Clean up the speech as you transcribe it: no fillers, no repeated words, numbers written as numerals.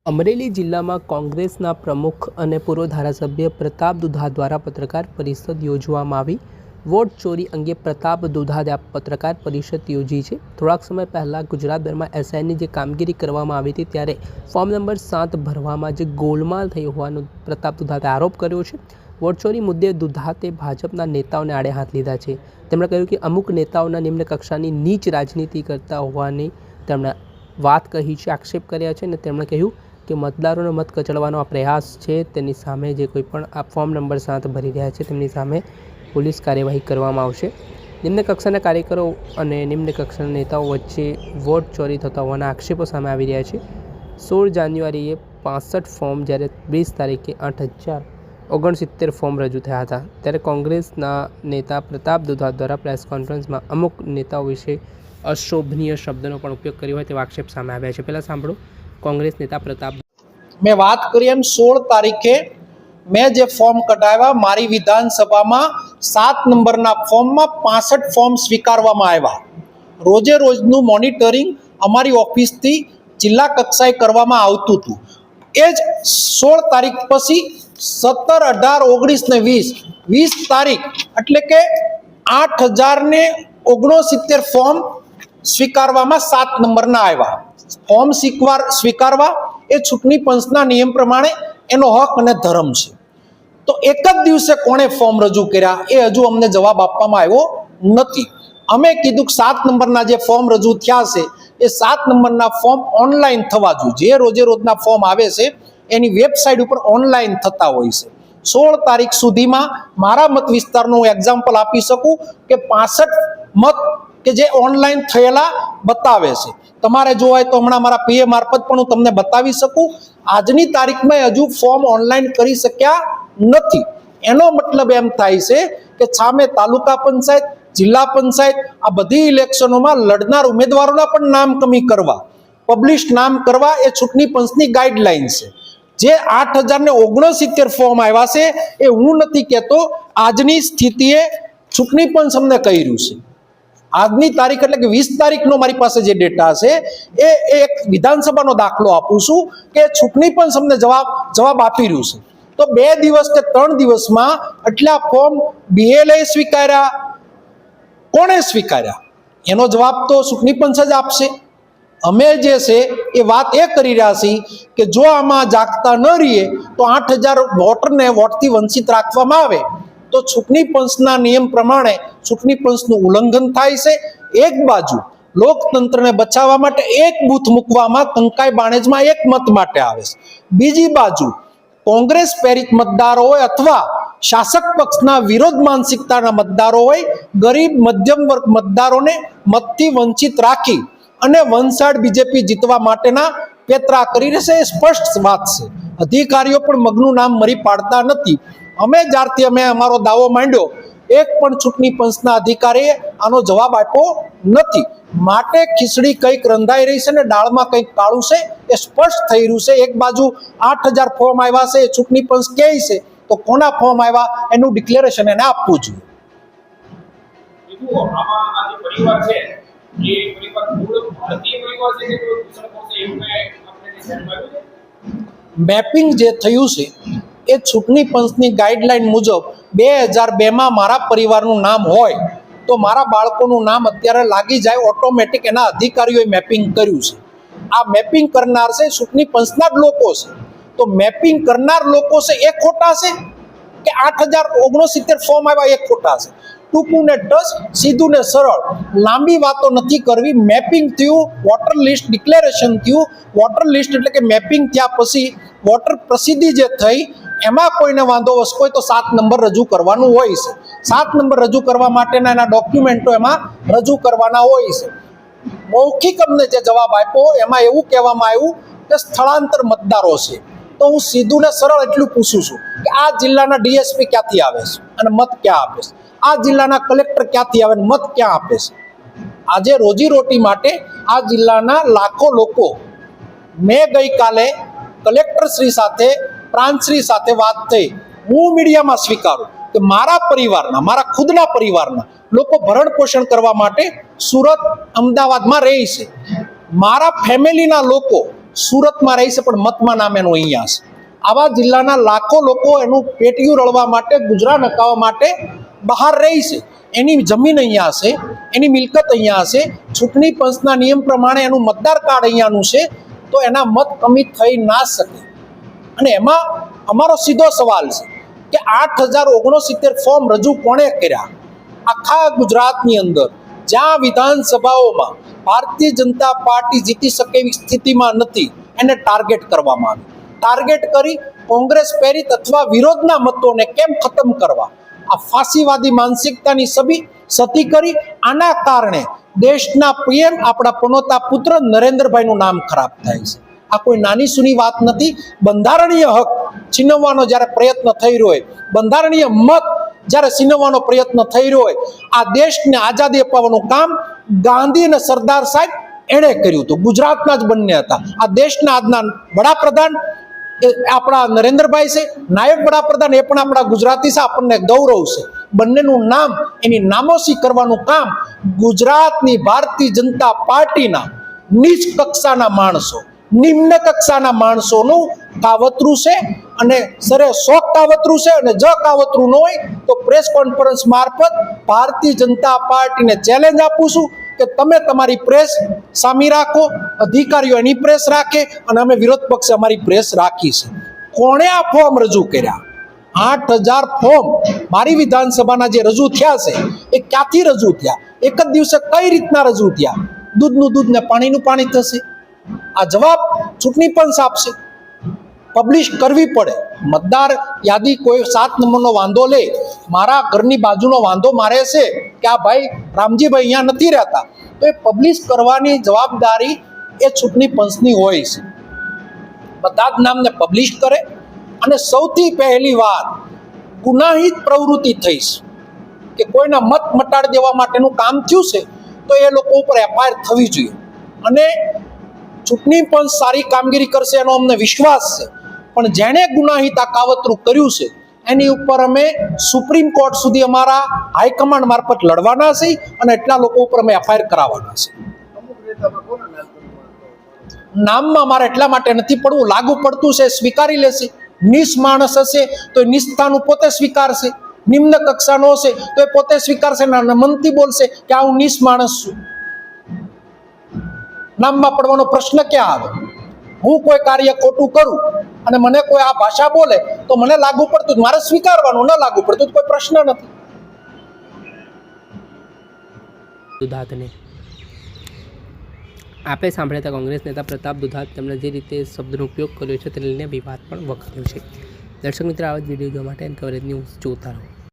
અમરેલી જિલ્લામાં કોંગ્રેસના પ્રમુખ અને પૂર્વ ધારાસભ્ય પ્રતાપ દુધા દ્વારા પત્રકાર પરિષદ યોજવામાં આવી। વોટ ચોરી અંગે પ્રતાપ દુધાએ પત્રકાર પરિષદ યોજી છે। થોડાક સમય પહેલાં ગુજરાતભરમાં એસઆઈની જે કામગીરી કરવામાં આવી હતી ત્યારે ફોર્મ નંબર 7 ભરવામાં જે ગોલમાલ થઈ હોવાનો પ્રતાપ દુધાએ આરોપ કર્યો છે। વોટ ચોરી મુદ્દે દુધાએ ભાજપના નેતાઓને આડે હાથ લીધા છે। તેમણે કહ્યું કે અમુક નેતાઓના નિમ્ન કક્ષાની નીચ રાજનીતિ કરતા હોવાની તેમણે વાત કહી છે, આક્ષેપ કર્યા છે અને તેમણે કહ્યું કે મતદારોનો મત કચડવાનો આ પ્રયાસ છે, તેની સામે જે કોઈ પણ આ ફોર્મ નંબર 7 ભરી રહ્યા છે તેમની સામે પોલીસ કાર્યવાહી કરવામાં આવશે। નિમ્ન કક્ષાના કાર્યકરો અને નિમ્ન કક્ષાના નેતાઓ વચ્ચે વોટ ચોરી થતા હોવાના આક્ષેપો સામે આવી રહ્યા છે। 16 જાન્યુઆરીએ 65 ફોર્મ જ્યારે 20 તારીખે 8069 ફોર્મ રજૂ થયા હતા। ત્યારે કોંગ્રેસના નેતા પ્રતાપ દુધા દ્વારા પ્રેસ કોન્ફરન્સમાં અમુક નેતાઓ વિશે અશોભનીય શબ્દનો પણ ઉપયોગ કર્યો હોય તેવા આક્ષેપ સામે આવ્યા છે। પહેલાં સાંભળો કોંગ્રેસ નેતા પ્રતાપ। मैं बात करी एम 16 तारीखे मैं जे फॉर्म कटाव्या मारी विधानसभा 7 नंबर फॉर्म में 65 फॉर्म स्वीकारवामां आव्या। रोजे रोजनु मॉनिटरिंग अमारी ऑफिस थी जिला कक्षाए करवामां आवतुं हतुं। ए ज 16 तारीख पछी 17, 18, 19 ने 20 तारीख एटले के 8069 फॉर्म स्वीकारवामां 7 नंबरना आव्या। फॉर्म स्वीकारवा ए चूंटणी पंचना नियम प्रमाणे एनो हक अने धर्म छे। तो एक ज दिवसे कोणे फॉर्म रजू कर्या ए हजू अमने जवाब आपवामां आव्यो नथी। अमे कीधुं के 7 नंबरना जे फॉर्म रजू थया छे ए 7 नंबरना फॉर्म ऑनलाइन थवा जोईए। जे रोजे रोजना फॉर्म आवे छे एनी वेबसाइट पर ऑनलाइन थता होय छे। 16 तारीख सुधीमां मारा मत विस्तारनुं एक्जाम्पल आपी शकું के 65 मत के जे ऑनलाइन थयेला बतावे छे। तमारे जोवाय तो हमणां मारा पीए मार्फत पण हुं तमने बतावी शकું। आजनी तारीख में हजू फॉर्म ऑनलाइन करी शक्या नथी। एनो मतलब एम थाय छे के सामे तालुका पंचायत, जिला पंचायत आ बधी इलेक्शनोमां लड़नार उमेदवारोना पण नाम कमी करवा, पब्लिश नाम करवा ए चूंटणी पंचनी गाइडलाइन छे। जे 8069 फॉर्म आव्या छे ए हुं नथी कहेतो, आजनी स्थितिए चूंटणी पंच अमने कर्युं छे। आजनी तारीख एटले के 20 तारीखनो मारी पासे जे डेटा छे ए एक विधानसभानो दाखलो आपું છું કે ચૂંટણી પણ તમને જવાબ આપી રહ્યું છે। તો 2 દિવસ કે 3 દિવસમાં આટલા ફોર્મ બીએલએ સ્વીકાર્યા, કોણે સ્વીકાર્યા એનો જવાબ તો ચૂંટણી પંચ જ આપશે। અમે જે છે એ વાત એ કરી રહ્યા છીએ કે જો આમાં જાગતા ન રહીએ તો 8000 વોટરને વોટથી વંચિત રાખવામાં આવે तो चूंटणी पंचना नियम प्रमाणे चूंटणी पंचनुं उल्लंघन थाय छे। एक बाजू लोकतंत्रने बचाववा माटे एक बूथ मूकवामां कंकाई बाणेजमां एक मत माटे आवे छे, बीजी बाजू कोंग्रेस प्रेरित मतदारो होय अथवा शासक पक्षना विरोध मानसिकताना मतदारो होय, गरीब मध्यम वर्ग मतदारोने मतथी वंचित राखी अने वंशाळ बीजेपी जीतवा माटेना पेत्रा करी रहे छे। स्पष्ट बात छे। अधिकारीओ पण मगनुं नाम मरी पाडता नथी। अमे ज्यारथी अमे अमारो दावो मांड्यो एक पण चूंटणी पंचना अधिकारीए आनो जवाब आप्यो नथी। माटे खीचड़ी कंईक रंधाई रही छे ने दाळमां कंईक काळुं छे ए स्पष्ट थई रह्युं छे। एक बाजू 8000 फॉर्म आव्या छे ए चूंटणी पंच कहे छे तो कोना फॉर्म आव्या एनुं डिक्लेरेशन एने आपवुं जोईए। मैपिंग जे थयुं छे ए चूंटणी पंचनी गाइडलाइन मुजब 2002 में मारा परिवारनुं नाम होय तो मारा बाळकोनुं नाम अत्यारे लागी जाय ऑटोमेटिक एना अधिकारीओए मैपिंग कर्युं छे। आ मैपिंग करनार छे चूंटणी पंचना ज लोको छे। तो मैपिंग करनार लोको छे ए खोटा छे के 8069 फॉर्म आव्या ए खोटा छे। टूंकू ने टच, सीधू ने सरल, लांबी वातो नथी करवी। मैपिंग थयुं, वोटर लिस्ट डिक्लेरेशन थयुं। वोटर लिस्ट एटले के मैपिंग थया पछी वोटर प्रसिद्धि जे थई एमां कोईने वांधो वसकोय तो 7 नंबर रजू करवानुं होय छे। 7 नंबर रजू करवा माटेना एना डॉक्युमेंटो एमां रजू करवाना होय छे। मौखिक अमने जे जवाब आप्यो एमां एवुं कहेवामां आव्युं के स्थळांतर मतदारो छे। तो हूँ सीधू ने सरल एटलुं पूछुं छुं के आ जिल्लाना डीएसपी क्यांथी आवे छे अने मत क्यां आपे छे, आ जिल्लाना कलेक्टर क्यांथी आवे मत क्यां आपे छे। आजे रोजीरोटी माटे आ जिल्लाना लाखो लोको मैं गई काले कलेक्टर श्री साथे प्रांतश्री साथे बात थई। हूँ मीडिया में स्वीकारूं કે મારા પરિવારના, મારા ખુદના પરિવારના લોકો ભરણ પોષણ કરવા માટે સુરત, અમદાવાદમાં રહે છે. મારા ફેમિલીના લોકો સુરતમાં રહે છે પણ મતમાં નામ એનું અહીંયા છે. આવા જિલ્લાના લાખો લોકો એનું પેટીયું રળવા માટે, ગુજરાન હકાવવા માટે બહાર રહે છે. એની જમીન અહીંયા હશે, એની મિલકત અહીંયા હશે, ચૂંટણી પંચના નિયમ પ્રમાણે એનું મતદાર કાર્ડ અહીંયાનું છે, તો એના મત કમી થઈ ના શકે. અને એમાં અમારો સીધો સવાલ છે કે 8,069 ફોર્મ રજૂ કોણે કર્યા? આખા ગુજરાતની અંદર જ્યાં વિધાનસભાઓમાં ભારતીય જનતા પાર્ટી જીતી શકે એવી સ્થિતિમાં નથી, એને ટાર્ગેટ કરવામાં આવી. ટાર્ગેટ કરી કોંગ્રેસ પ્રેરિત અથવા વિરોધના મતોને કેમ ખતમ કરવા, આ ફાંસીવાદી માનસિકતાની સતી કરી. આના કારણે દેશના પીએમ આપણા પનોતા પુત્ર નરેન્દ્રભાઈનું નામ ખરાબ થાય છે. આ કોઈ નાની સૂની વાત નથી. બંધારણીય હક છીનવવાનો જ્યારે પ્રયત્ન થઈ રહ્યો હોય, બંધારણીય મત જ્યારે છીનવવાનો પ્રયત્ન થઈ રહ્યો હોય, આ દેશને આઝાદી અપાવવાનું કામ ગાંધી અને સરદાર સાહેબ એણે કર્યું હતું. ગુજરાતના જ બંને હતા. આ દેશના આજના વડાપ્રધાન એ આપણા નરેન્દ્રભાઈ છે, નાયબ વડાપ્રધાન એ પણ આપણા ગુજરાતી છે. આપણને ગૌરવ છે. બંનેનું નામ, એની નામોશી કરવાનું કામ ગુજરાતની ભારતીય જનતા પાર્ટીના નીચ કક્ષાના માણસો, નિમ્ન કક્ષાના માણસોનું કાવતરું છે. અને સરે શોખ કાવતરું છે. અને જો કાવતરું ન હોય તો પ્રેસ કોન્ફરન્સ મારફત ભારતીય જનતા પાર્ટીને ચેલેન્જ આપું છું કે તમે તમારી પ્રેસ સામી રાખો, અધિકારીઓ એની પ્રેસ રાખે, અને અમે વિરોધ પક્ષે અમારી પ્રેસ રાખી છે. કોણે આ ફોર્મ રજૂ કર્યા? 8,000 ફોર્મ મારી વિધાનસભાના જે રજૂ થયા છે એ ક્યાંથી રજૂ થયા? એક જ દિવસે કઈ રીતના રજૂ થયા? દૂધનું દૂધ ને પાણીનું પાણી થશે? આ જવાબ ચૂંટણી પંચ આપશે. પબ્લિશ કરવી પડે. મતદાર યાદી કોઈ 7 નંબરનો વાંધો લે, મારા ઘરની બાજુનો વાંધો મારે છે કે આ ભાઈ રામજીભાઈ અહીંયા નથી રહેતા, તો એ પબ્લિશ કરવાની જવાબદારી એ ચૂંટણી પંચની હોય છે. બધા જ નામને પબ્લિશ કરે. અને સૌથી પહેલી વાત, ગુનાહિત પ્રવૃત્તિ થઈ છે કે કોઈના મત મટાડી દેવા માટેનું કામ થયું છે, તો એ લોકો ઉપર એફઆઈઆર થવી જોઈએ. અને ચૂંટણી પંચ સારી કામગીરી કરશે એનો અમને વિશ્વાસ છે. પણ જેણે ગુનાહિત આ કાવતરું કર્યું છે એની ઉપર અમે સુપ્રીમ કોર્ટ સુધી અમારા હાઈકમાન્ડ મારફત લડવાના છે. અને એટલા લોકો ઉપર અમે એફઆઈઆર કરાવવાના છે. નામમાં મારે એટલા માટે નથી પડવું, લાગુ પડતું છે સ્વીકારી લેશે. નિસ માણસ હશે તો એ નિષ્ઠાનું પોતે સ્વીકારશે. નિમ્ન કક્ષાનો હશે તો એ પોતે સ્વીકારશે. મનથી બોલશે કે આ હું નિસ માણસ છું. નામમાં પડવાનો પ્રશ્ન ક્યાં આવે? હું કોઈ કાર્ય ખોટું કરું અને મને કોઈ આ ભાષા બોલે તો મને લાગુ પડતું, મારે સ્વીકારવાનું. ન લાગુ પડતું કોઈ પ્રશ્ન નથી. દુધાતને આપે સાંભળ્યા હતા કોંગ્રેસ નેતા પ્રતાપ દુધાત. તેમણે જે રીતે શબ્દનો ઉપયોગ કર્યો છે તેને લઈને વિવાદ પણ વકર્યો છે. દર્શક મિત્રો, આવા જ વિડીયો જોવા માટે એન કવરેજ ન્યૂઝ જોતા રહો.